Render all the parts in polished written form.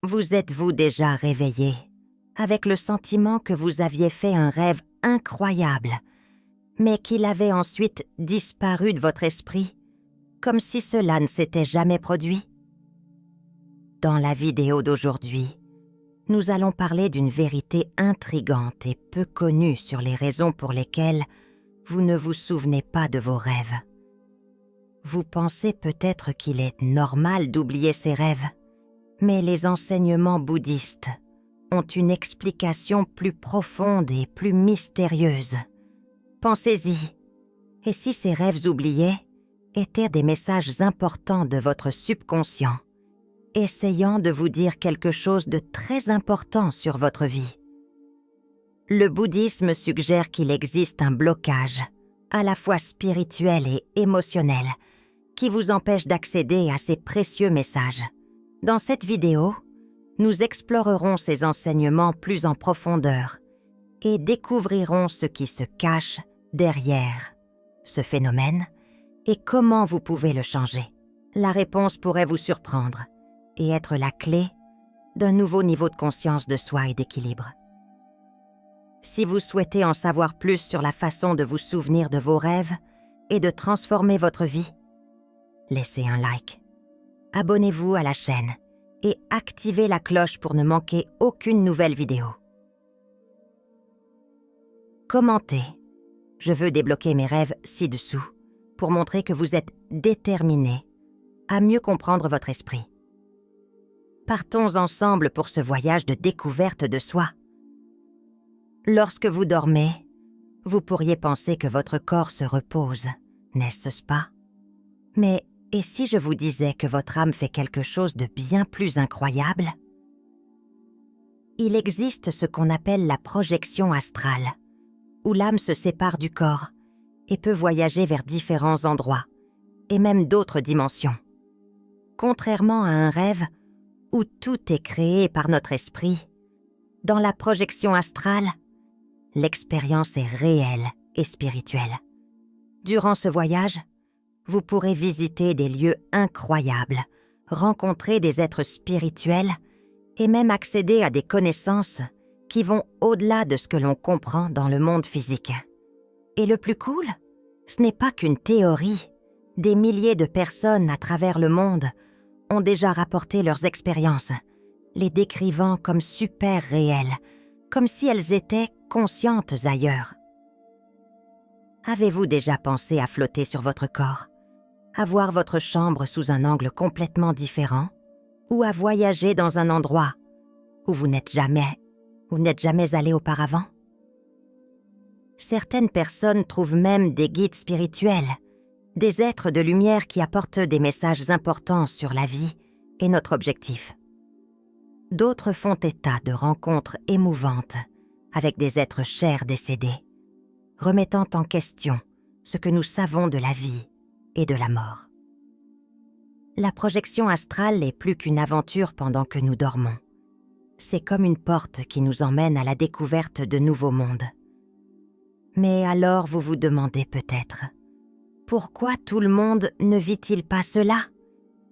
Vous êtes-vous déjà réveillé avec le sentiment que vous aviez fait un rêve incroyable, mais qu'il avait ensuite disparu de votre esprit, comme si cela ne s'était jamais produit? Dans la vidéo d'aujourd'hui, nous allons parler d'une vérité intrigante et peu connue sur les raisons pour lesquelles vous ne vous souvenez pas de vos rêves. Vous pensez peut-être qu'il est normal d'oublier ses rêves, mais les enseignements bouddhistes ont une explication plus profonde et plus mystérieuse. Pensez-y. Et si ces rêves oubliés étaient des messages importants de votre subconscient, essayant de vous dire quelque chose de très important sur votre vie? Le bouddhisme suggère qu'il existe un blocage, à la fois spirituel et émotionnel, qui vous empêche d'accéder à ces précieux messages. Dans cette vidéo, nous explorerons ces enseignements plus en profondeur et découvrirons ce qui se cache derrière ce phénomène et comment vous pouvez le changer. La réponse pourrait vous surprendre et être la clé d'un nouveau niveau de conscience de soi et d'équilibre. Si vous souhaitez en savoir plus sur la façon de vous souvenir de vos rêves et de transformer votre vie, laissez un like, abonnez-vous à la chaîne et activez la cloche pour ne manquer aucune nouvelle vidéo. Commentez. Je veux débloquer mes rêves ci-dessous pour montrer que vous êtes déterminé à mieux comprendre votre esprit. Partons ensemble pour ce voyage de découverte de soi. Lorsque vous dormez, vous pourriez penser que votre corps se repose, n'est-ce pas? Mais et si je vous disais que votre âme fait quelque chose de bien plus incroyable? Il existe ce qu'on appelle la projection astrale, où l'âme se sépare du corps et peut voyager vers différents endroits, et même d'autres dimensions. Contrairement à un rêve où tout est créé par notre esprit, dans la projection astrale, l'expérience est réelle et spirituelle. Durant ce voyage, vous pourrez visiter des lieux incroyables, rencontrer des êtres spirituels et même accéder à des connaissances qui vont au-delà de ce que l'on comprend dans le monde physique. Et le plus cool, ce n'est pas qu'une théorie. Des milliers de personnes à travers le monde ont déjà rapporté leurs expériences, les décrivant comme super réelles, comme si elles étaient conscientes ailleurs. Avez-vous déjà pensé à flotter sur votre corps, à voir votre chambre sous un angle complètement différent, ou à voyager dans un endroit où vous n'êtes jamais allé auparavant? Certaines personnes trouvent même des guides spirituels, des êtres de lumière qui apportent des messages importants sur la vie et notre objectif. D'autres font état de rencontres émouvantes avec des êtres chers décédés, remettant en question ce que nous savons de la vie et de la mort. La projection astrale n'est plus qu'une aventure pendant que nous dormons. C'est comme une porte qui nous emmène à la découverte de nouveaux mondes. Mais alors vous vous demandez peut-être, pourquoi tout le monde ne vit-il pas cela?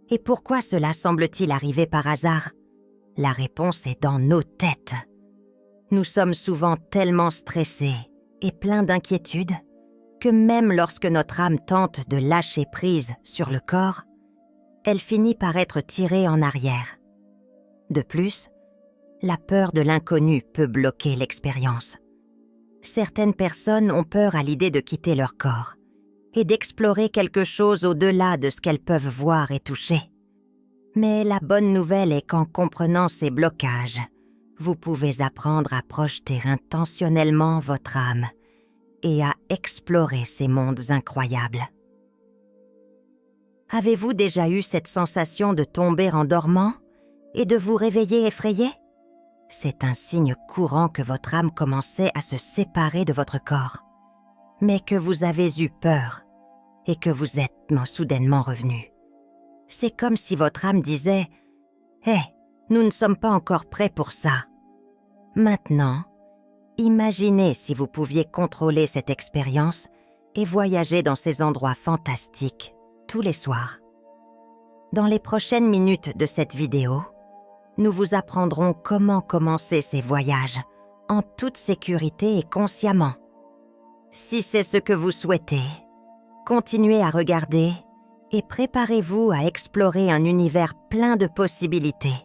Et pourquoi cela semble-t-il arriver par hasard? La réponse est dans nos têtes. Nous sommes souvent tellement stressés et pleins d'inquiétudes que même lorsque notre âme tente de lâcher prise sur le corps, elle finit par être tirée en arrière. De plus, la peur de l'inconnu peut bloquer l'expérience. Certaines personnes ont peur à l'idée de quitter leur corps et d'explorer quelque chose au-delà de ce qu'elles peuvent voir et toucher. Mais la bonne nouvelle est qu'en comprenant ces blocages, vous pouvez apprendre à projeter intentionnellement votre âme et à explorer ces mondes incroyables. Avez-vous déjà eu cette sensation de tomber en dormant et de vous réveiller effrayé? C'est un signe courant que votre âme commençait à se séparer de votre corps, mais que vous avez eu peur et que vous êtes soudainement revenu. C'est comme si votre âme disait « Hé, nous ne sommes pas encore prêts pour ça. » Maintenant, imaginez si vous pouviez contrôler cette expérience et voyager dans ces endroits fantastiques tous les soirs. Dans les prochaines minutes de cette vidéo, nous vous apprendrons comment commencer ces voyages en toute sécurité et consciemment. Si c'est ce que vous souhaitez, continuez à regarder et préparez-vous à explorer un univers plein de possibilités.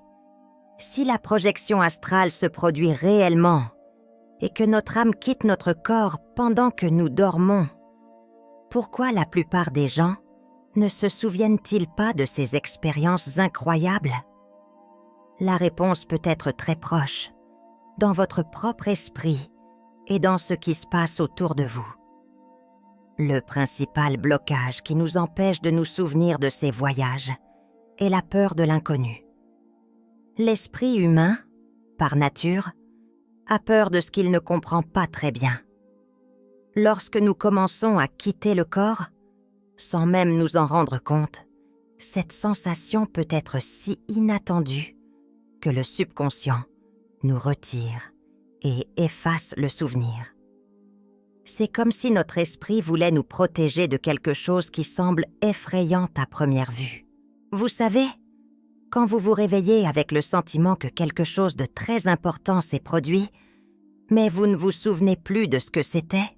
Si la projection astrale se produit réellement et que notre âme quitte notre corps pendant que nous dormons, pourquoi la plupart des gens ne se souviennent-ils pas de ces expériences incroyables? La réponse peut être très proche, dans votre propre esprit et dans ce qui se passe autour de vous. Le principal blocage qui nous empêche de nous souvenir de ces voyages est la peur de l'inconnu. L'esprit humain, par nature, a peur de ce qu'il ne comprend pas très bien. Lorsque nous commençons à quitter le corps, sans même nous en rendre compte, cette sensation peut être si inattendue que le subconscient nous retire et efface le souvenir. C'est comme si notre esprit voulait nous protéger de quelque chose qui semble effrayant à première vue. Vous savez, quand vous vous réveillez avec le sentiment que quelque chose de très important s'est produit, mais vous ne vous souvenez plus de ce que c'était,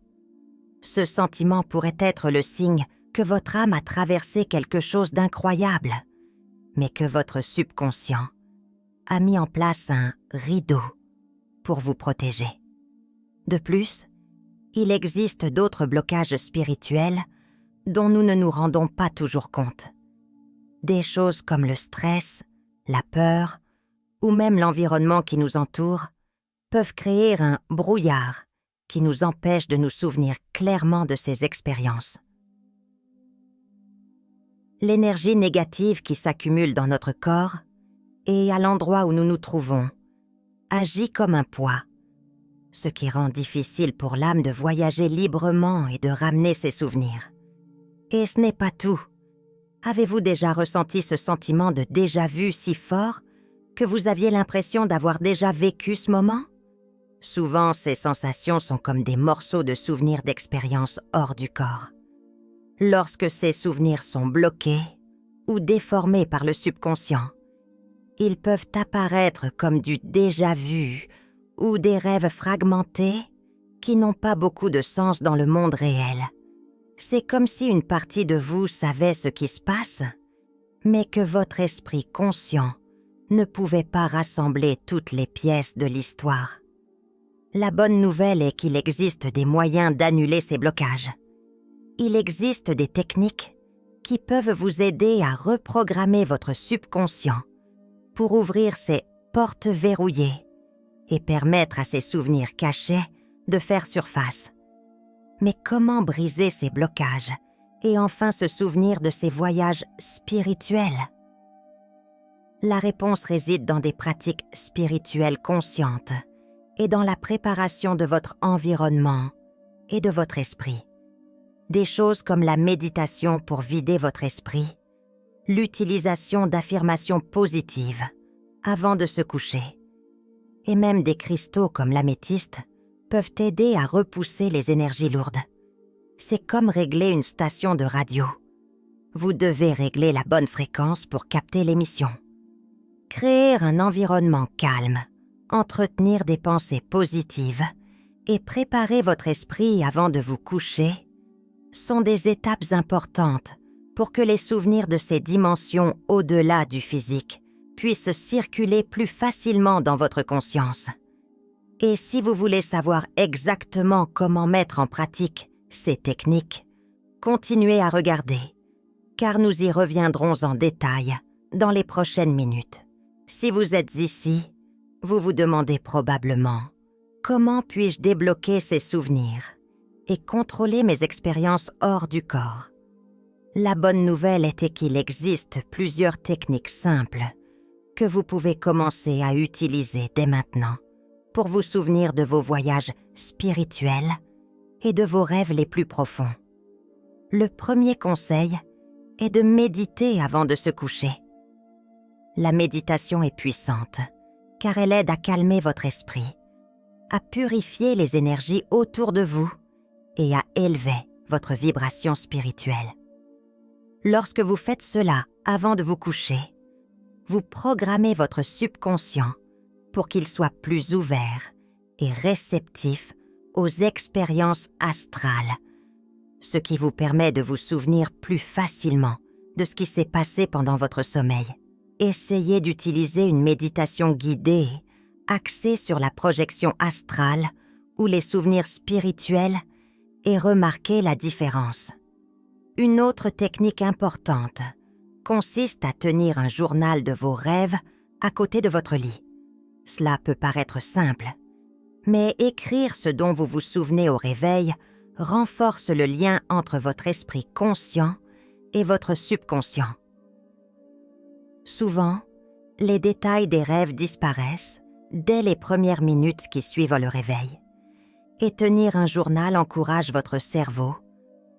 ce sentiment pourrait être le signe que votre âme a traversé quelque chose d'incroyable, mais que votre subconscient a mis en place un rideau pour vous protéger. De plus, il existe d'autres blocages spirituels dont nous ne nous rendons pas toujours compte. Des choses comme le stress, la peur ou même l'environnement qui nous entoure peuvent créer un brouillard qui nous empêche de nous souvenir clairement de ces expériences. L'énergie négative qui s'accumule dans notre corps et à l'endroit où nous nous trouvons agit comme un poids, ce qui rend difficile pour l'âme de voyager librement et de ramener ses souvenirs. Et ce n'est pas tout. Avez-vous déjà ressenti ce sentiment de déjà-vu si fort que vous aviez l'impression d'avoir déjà vécu ce moment? Souvent, ces sensations sont comme des morceaux de souvenirs d'expériences hors du corps. Lorsque ces souvenirs sont bloqués ou déformés par le subconscient, ils peuvent apparaître comme du déjà-vu ou des rêves fragmentés qui n'ont pas beaucoup de sens dans le monde réel. C'est comme si une partie de vous savait ce qui se passe, mais que votre esprit conscient ne pouvait pas rassembler toutes les pièces de l'histoire. La bonne nouvelle est qu'il existe des moyens d'annuler ces blocages. Il existe des techniques qui peuvent vous aider à reprogrammer votre subconscient pour ouvrir ces portes verrouillées et permettre à ces souvenirs cachés de faire surface. Mais comment briser ces blocages et enfin se souvenir de ces voyages spirituels? La réponse réside dans des pratiques spirituelles conscientes et dans la préparation de votre environnement et de votre esprit. Des choses comme la méditation pour vider votre esprit, l'utilisation d'affirmations positives avant de se coucher, et même des cristaux comme l'améthyste peuvent aider à repousser les énergies lourdes. C'est comme régler une station de radio. Vous devez régler la bonne fréquence pour capter l'émission. Créer un environnement calme, entretenir des pensées positives et préparer votre esprit avant de vous coucher sont des étapes importantes pour que les souvenirs de ces dimensions au-delà du physique puissent circuler plus facilement dans votre conscience. Et si vous voulez savoir exactement comment mettre en pratique ces techniques, continuez à regarder, car nous y reviendrons en détail dans les prochaines minutes. Si vous êtes ici, vous vous demandez probablement « Comment puis-je débloquer ces souvenirs et contrôler mes expériences hors du corps ?» La bonne nouvelle était qu'il existe plusieurs techniques simples que vous pouvez commencer à utiliser dès maintenant pour vous souvenir de vos voyages spirituels et de vos rêves les plus profonds. Le premier conseil est de méditer avant de se coucher. La méditation est puissante, car elle aide à calmer votre esprit, à purifier les énergies autour de vous et à élever votre vibration spirituelle. Lorsque vous faites cela avant de vous coucher, vous programmez votre subconscient pour qu'il soit plus ouvert et réceptif aux expériences astrales, ce qui vous permet de vous souvenir plus facilement de ce qui s'est passé pendant votre sommeil. Essayez d'utiliser une méditation guidée axée sur la projection astrale ou les souvenirs spirituels et remarquez la différence. Une autre technique importante consiste à tenir un journal de vos rêves à côté de votre lit. Cela peut paraître simple, mais écrire ce dont vous vous souvenez au réveil renforce le lien entre votre esprit conscient et votre subconscient. Souvent, les détails des rêves disparaissent dès les premières minutes qui suivent le réveil. Et tenir un journal encourage votre cerveau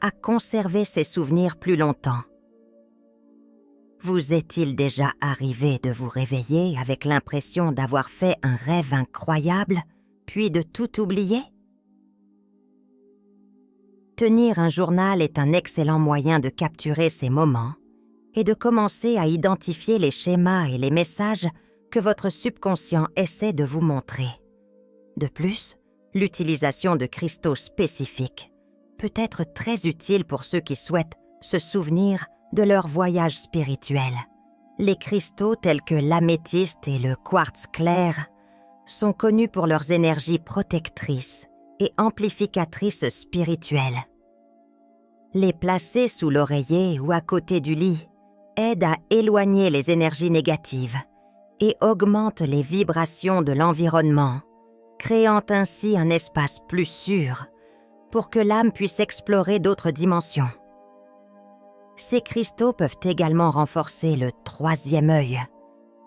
à conserver ses souvenirs plus longtemps. Vous est-il déjà arrivé de vous réveiller avec l'impression d'avoir fait un rêve incroyable, puis de tout oublier? Tenir un journal est un excellent moyen de capturer ces moments et de commencer à identifier les schémas et les messages que votre subconscient essaie de vous montrer. De plus, l'utilisation de cristaux spécifiques peut être très utile pour ceux qui souhaitent se souvenir de leur voyage spirituel. Les cristaux tels que l'améthyste et le quartz clair sont connus pour leurs énergies protectrices et amplificatrices spirituelles. Les placer sous l'oreiller ou à côté du lit aident à éloigner les énergies négatives et augmentent les vibrations de l'environnement, créant ainsi un espace plus sûr pour que l'âme puisse explorer d'autres dimensions. Ces cristaux peuvent également renforcer le troisième œil,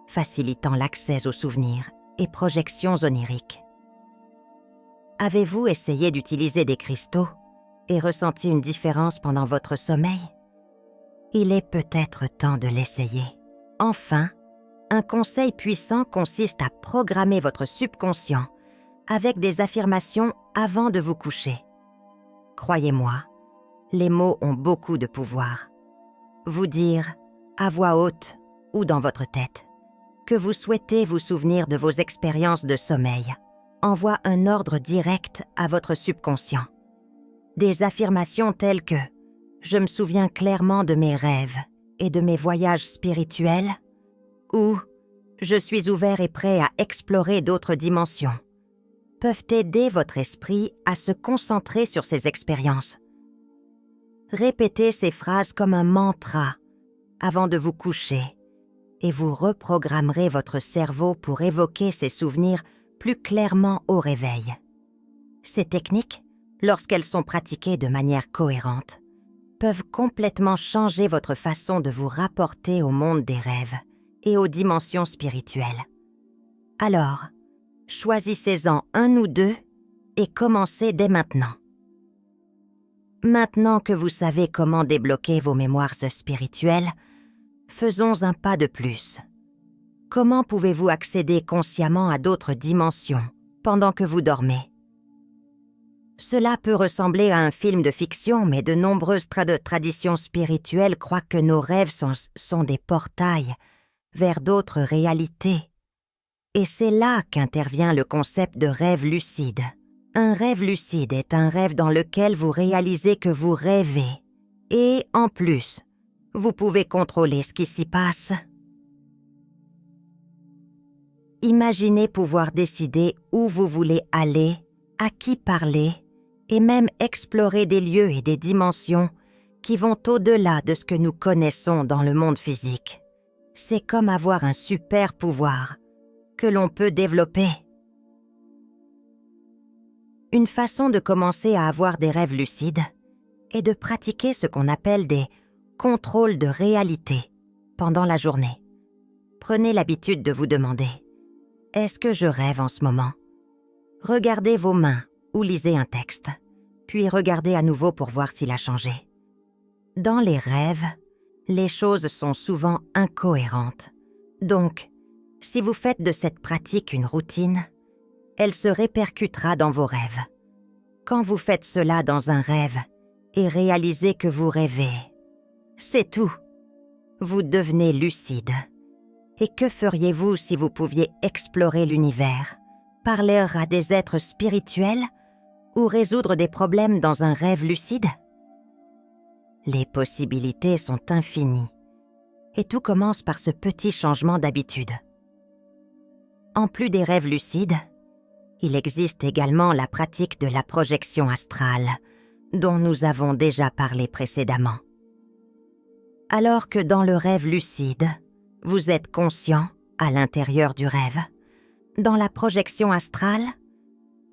facilitant l'accès aux souvenirs et projections oniriques. Avez-vous essayé d'utiliser des cristaux et ressenti une différence pendant votre sommeil? Il est peut-être temps de l'essayer. Enfin, un conseil puissant consiste à programmer votre subconscient avec des affirmations avant de vous coucher. Croyez-moi, les mots ont beaucoup de pouvoir. Vous dire, à voix haute ou dans votre tête, que vous souhaitez vous souvenir de vos expériences de sommeil envoie un ordre direct à votre subconscient. Des affirmations telles que « Je me souviens clairement de mes rêves et de mes voyages spirituels » ou « Je suis ouvert et prêt à explorer d'autres dimensions » peuvent aider votre esprit à se concentrer sur ces expériences. Répétez ces phrases comme un mantra avant de vous coucher et vous reprogrammerez votre cerveau pour évoquer ces souvenirs plus clairement au réveil. Ces techniques, lorsqu'elles sont pratiquées de manière cohérente, peuvent complètement changer votre façon de vous rapporter au monde des rêves et aux dimensions spirituelles. Alors, choisissez-en un ou deux et commencez dès maintenant. Maintenant que vous savez comment débloquer vos mémoires spirituelles, faisons un pas de plus. Comment pouvez-vous accéder consciemment à d'autres dimensions pendant que vous dormez? Cela peut ressembler à un film de fiction, mais de nombreuses traditions spirituelles croient que nos rêves sont des portails vers d'autres réalités. Et c'est là qu'intervient le concept de rêve lucide. Un rêve lucide est un rêve dans lequel vous réalisez que vous rêvez. Et en plus, vous pouvez contrôler ce qui s'y passe. Imaginez pouvoir décider où vous voulez aller, à qui parler, et même explorer des lieux et des dimensions qui vont au-delà de ce que nous connaissons dans le monde physique. C'est comme avoir un super pouvoir que l'on peut développer. Une façon de commencer à avoir des rêves lucides est de pratiquer ce qu'on appelle des contrôles de réalité pendant la journée. Prenez l'habitude de vous demander « Est-ce que je rêve en ce moment ?» Regardez vos mains ou lisez un texte, puis regardez à nouveau pour voir s'il a changé. Dans les rêves, les choses sont souvent incohérentes. Donc, si vous faites de cette pratique une routine, elle se répercutera dans vos rêves. Quand vous faites cela dans un rêve et réalisez que vous rêvez, c'est tout. Vous devenez lucide Et que feriez-vous si vous pouviez explorer l'univers, parler à des êtres spirituels ou résoudre des problèmes dans un rêve lucide? Les possibilités sont infinies, et tout commence par ce petit changement d'habitude. En plus des rêves lucides, il existe également la pratique de la projection astrale, dont nous avons déjà parlé précédemment. Alors que dans le rêve lucide, vous êtes conscient à l'intérieur du rêve, dans la projection astrale,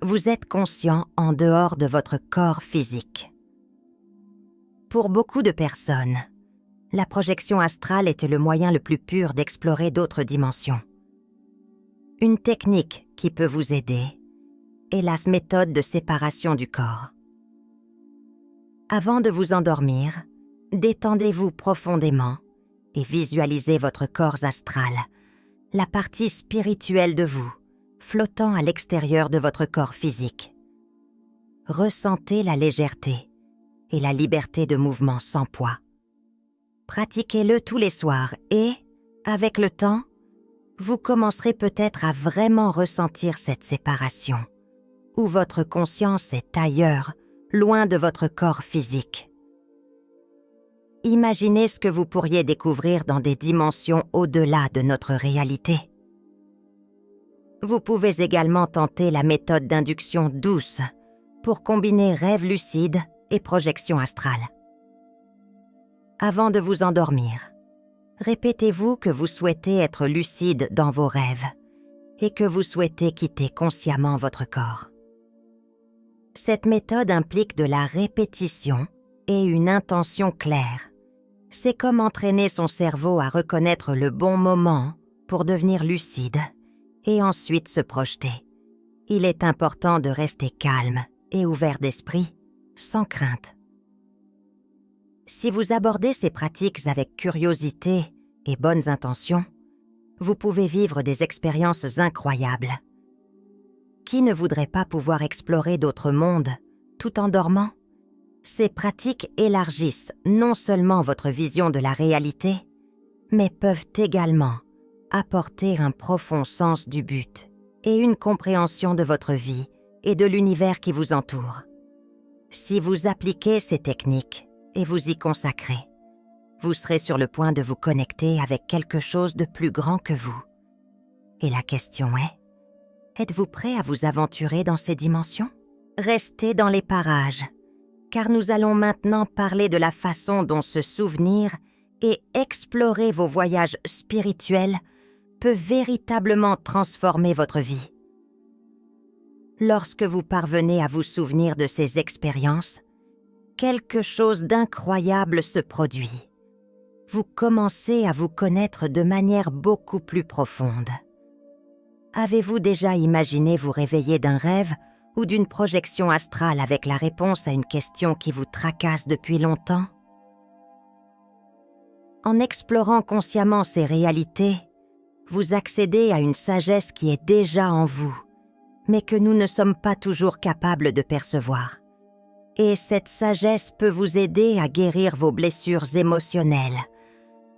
vous êtes conscient en dehors de votre corps physique. Pour beaucoup de personnes, la projection astrale est le moyen le plus pur d'explorer d'autres dimensions. Une technique qui peut vous aider est la méthode de séparation du corps. Avant de vous endormir, détendez-vous profondément et visualisez votre corps astral, la partie spirituelle de vous, flottant à l'extérieur de votre corps physique. Ressentez la légèreté et la liberté de mouvement sans poids. Pratiquez-le tous les soirs et, avec le temps, vous commencerez peut-être à vraiment ressentir cette séparation, où votre conscience est ailleurs, loin de votre corps physique. Imaginez ce que vous pourriez découvrir dans des dimensions au-delà de notre réalité. Vous pouvez également tenter la méthode d'induction douce pour combiner rêve lucide et projection astrale. Avant de vous endormir, répétez-vous que vous souhaitez être lucide dans vos rêves et que vous souhaitez quitter consciemment votre corps. Cette méthode implique de la répétition et une intention claire. C'est comme entraîner son cerveau à reconnaître le bon moment pour devenir lucide et ensuite se projeter. Il est important de rester calme et ouvert d'esprit, sans crainte. Si vous abordez ces pratiques avec curiosité et bonnes intentions, vous pouvez vivre des expériences incroyables. Qui ne voudrait pas pouvoir explorer d'autres mondes tout en dormant? Ces pratiques élargissent non seulement votre vision de la réalité, mais peuvent également apporter un profond sens du but et une compréhension de votre vie et de l'univers qui vous entoure. Si vous appliquez ces techniques et vous y consacrez, vous serez sur le point de vous connecter avec quelque chose de plus grand que vous. Et la question est, êtes-vous prêt à vous aventurer dans ces dimensions? Restez dans les parages, car nous allons maintenant parler de la façon dont se souvenir et explorer vos voyages spirituels peut véritablement transformer votre vie. Lorsque vous parvenez à vous souvenir de ces expériences, quelque chose d'incroyable se produit. Vous commencez à vous connaître de manière beaucoup plus profonde. Avez-vous déjà imaginé vous réveiller d'un rêve ou d'une projection astrale avec la réponse à une question qui vous tracasse depuis longtemps? En explorant consciemment ces réalités, vous accédez à une sagesse qui est déjà en vous, mais que nous ne sommes pas toujours capables de percevoir. Et cette sagesse peut vous aider à guérir vos blessures émotionnelles,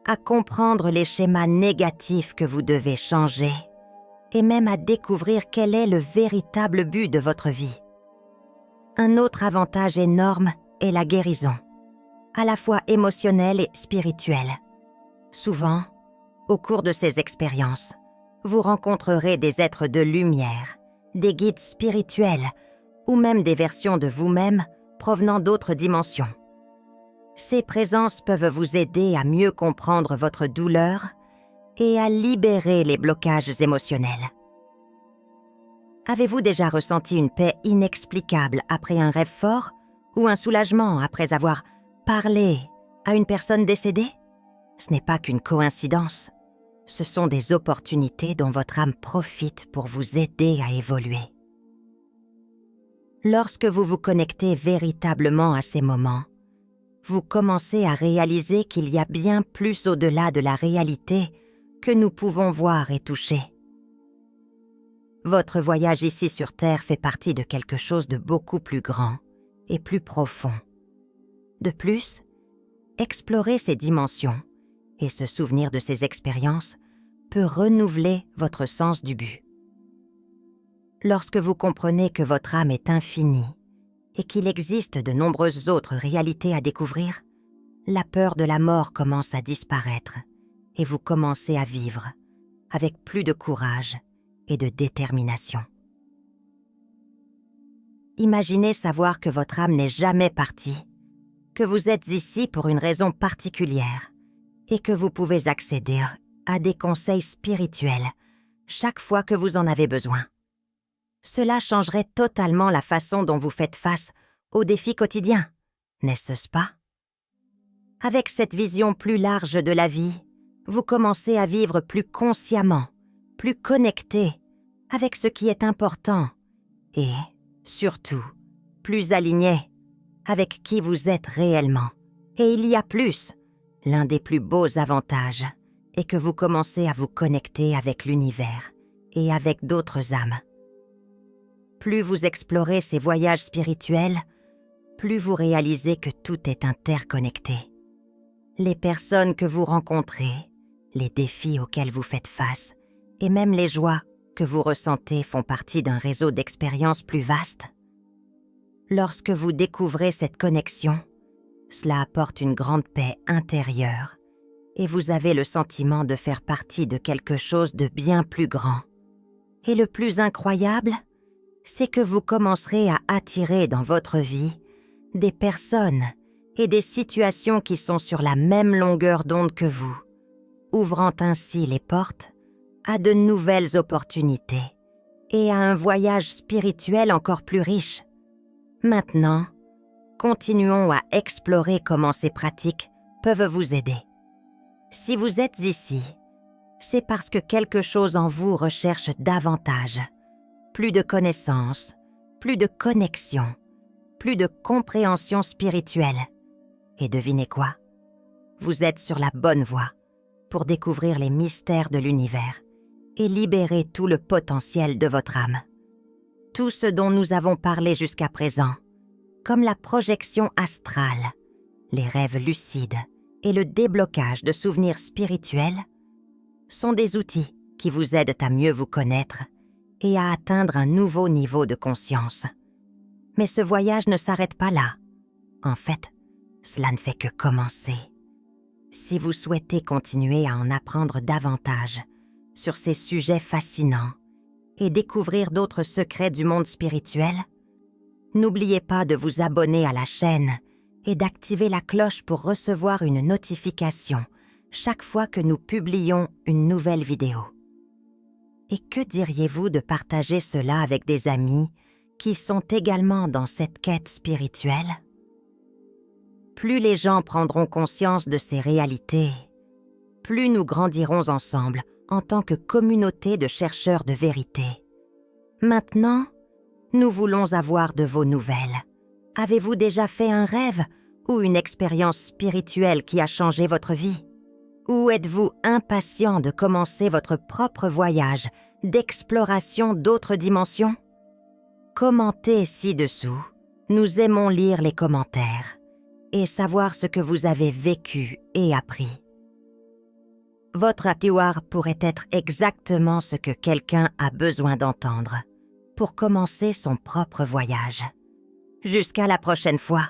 à comprendre les schémas négatifs que vous devez changer, et même à découvrir quel est le véritable but de votre vie. Un autre avantage énorme est la guérison, à la fois émotionnelle et spirituelle. Souvent, au cours de ces expériences, vous rencontrerez des êtres de lumière, des guides spirituels ou même des versions de vous-même provenant d'autres dimensions. Ces présences peuvent vous aider à mieux comprendre votre douleur et à libérer les blocages émotionnels. Avez-vous déjà ressenti une paix inexplicable après un rêve fort ou un soulagement après avoir parlé à une personne décédée? Ce n'est pas qu'une coïncidence. Ce sont des opportunités dont votre âme profite pour vous aider à évoluer. Lorsque vous vous connectez véritablement à ces moments, vous commencez à réaliser qu'il y a bien plus au-delà de la réalité que nous pouvons voir et toucher. Votre voyage ici sur Terre fait partie de quelque chose de beaucoup plus grand et plus profond. De plus, explorer ces dimensions et se souvenir de ces expériences peut renouveler votre sens du but. Lorsque vous comprenez que votre âme est infinie et qu'il existe de nombreuses autres réalités à découvrir, la peur de la mort commence à disparaître et vous commencez à vivre avec plus de courage et de détermination. Imaginez savoir que votre âme n'est jamais partie, que vous êtes ici pour une raison particulière et que vous pouvez accéder à des conseils spirituels chaque fois que vous en avez besoin. Cela changerait totalement la façon dont vous faites face aux défis quotidiens, n'est-ce pas? Avec cette vision plus large de la vie, vous commencez à vivre plus consciemment, plus connecté avec ce qui est important et, surtout, plus aligné avec qui vous êtes réellement. Et il y a plus, l'un des plus beaux avantages est que vous commencez à vous connecter avec l'univers et avec d'autres âmes. Plus vous explorez ces voyages spirituels, plus vous réalisez que tout est interconnecté. Les personnes que vous rencontrez, les défis auxquels vous faites face et même les joies que vous ressentez font partie d'un réseau d'expériences plus vaste. Lorsque vous découvrez cette connexion, cela apporte une grande paix intérieure et vous avez le sentiment de faire partie de quelque chose de bien plus grand. Et le plus incroyable, c'est que vous commencerez à attirer dans votre vie des personnes et des situations qui sont sur la même longueur d'onde que vous, ouvrant ainsi les portes à de nouvelles opportunités et à un voyage spirituel encore plus riche. Maintenant, continuons à explorer comment ces pratiques peuvent vous aider. Si vous êtes ici, c'est parce que quelque chose en vous recherche davantage. Plus de connaissances, plus de connexion, plus de compréhension spirituelle. Et devinez quoi? Vous êtes sur la bonne voie pour découvrir les mystères de l'univers et libérer tout le potentiel de votre âme. Tout ce dont nous avons parlé jusqu'à présent, comme la projection astrale, les rêves lucides et le déblocage de souvenirs spirituels, sont des outils qui vous aident à mieux vous connaître et à atteindre un nouveau niveau de conscience. Mais ce voyage ne s'arrête pas là. En fait, cela ne fait que commencer. Si vous souhaitez continuer à en apprendre davantage sur ces sujets fascinants et découvrir d'autres secrets du monde spirituel, n'oubliez pas de vous abonner à la chaîne et d'activer la cloche pour recevoir une notification chaque fois que nous publions une nouvelle vidéo. Et que diriez-vous de partager cela avec des amis qui sont également dans cette quête spirituelle? Plus les gens prendront conscience de ces réalités, plus nous grandirons ensemble en tant que communauté de chercheurs de vérité. Maintenant, nous voulons avoir de vos nouvelles. Avez-vous déjà fait un rêve ou une expérience spirituelle qui a changé votre vie? Ou êtes-vous impatient de commencer votre propre voyage d'exploration d'autres dimensions? Commentez ci-dessous. Nous aimons lire les commentaires et savoir ce que vous avez vécu et appris. Votre atiwar pourrait être exactement ce que quelqu'un a besoin d'entendre pour commencer son propre voyage. Jusqu'à la prochaine fois.